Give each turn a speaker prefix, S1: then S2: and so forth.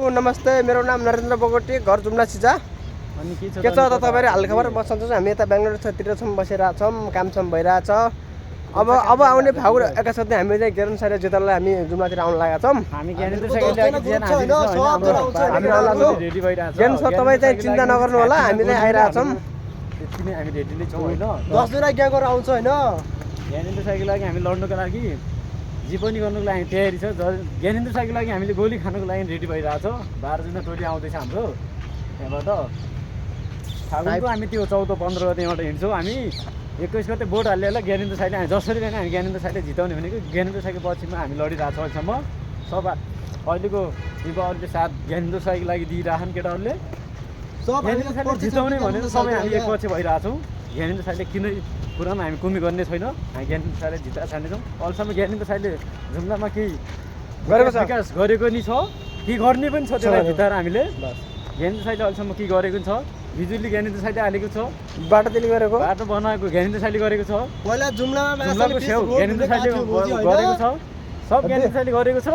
S1: नमस्ते, मेरो नाम नरेन्द्र बोगटी, घर जुम्ला सिजा।
S2: अनि के
S1: के छ त तपाईहरु हालखबर बस्नुहुन्छ? हामी यता बेंगलोरतिर छौं, बसिरहेका छौं, कामसम भइरहेछ। अब आउने फागुन 21 गते हामी चाहिँ गेरन साइड जितललाई हामी जुम्लातिर आउन लागेका छौं।
S2: हामी ज्ञानेन्द्र साइकल लागि जेन हामी रेडी भइरहेछ।
S1: गेन छ, तपाई चाहिँ चिन्ता नगर्नु होला, हामी चाहिँ आइरहेका छौं।
S2: त्यति नै हामी रेडी नै छौं हैन।
S1: 10 दिन ग्याङ गरेर आउँछ हैन।
S2: ज्ञानेन्द्र साइकल लागि हामी लड्नको लागि जिपनी गर्नुको लागि तयारी छ। ज्ञानेन्द्र साइकल लागि हामीले गोली खानुको लागि रेडी भइरहेछ। 12 जना टोली आउँदैछ हाम्रो यहाँबाट। फागुनको हामी त्यो 14 15 गते यहाँबाट हिँड्छौँ। हामी 21 गते बोट हालेर ज्ञानेन्द्र साइकल हामी जसरी पनि हामी ज्ञानेन्द्र साइकल जिताउने भनेको ज्ञानेन्द्र साइकल पछिमा हामी लडिरहेको छौँ अहिलेसम्म। सब अहिलेको युवाहरूले साथ ज्ञानेन्द्र साइकल लागि दिइरहेछन् केटाहरूले। ज्ञानेन्द्र साइकल जिताउने भनेर सबै हामी एकपछि भइरहेछौँ। ज्ञानेन्द्र साइकल किन कुरामा हामी कमी गर्ने छैन। हामी ज्ञानेन्द्र साइकल जिताएर छान्नेछौँ। अहिलेसम्म ज्ञानेन्द्र साइकलले जुम्लामा केही विकास गरेको नि छ, के गर्ने पनि छ। त्यसलाई जिताएर हामीले ज्ञानेन्द्र साइकल अहिलेसम्म के गरेको छ। बिजुली ज्ञानेन्द्र साइकल हालेको छ,
S1: बाटो दिली गरेको,
S2: बाटो बनाएको ज्ञानेन्द्र साइकल गरेको छ।
S1: पहिला जुम्लामा
S2: जुम्लाको छेउ ज्ञानेन्द्र साइकल गरेको छ। सब ज्ञानेन्द्र साइकल गरेको छ।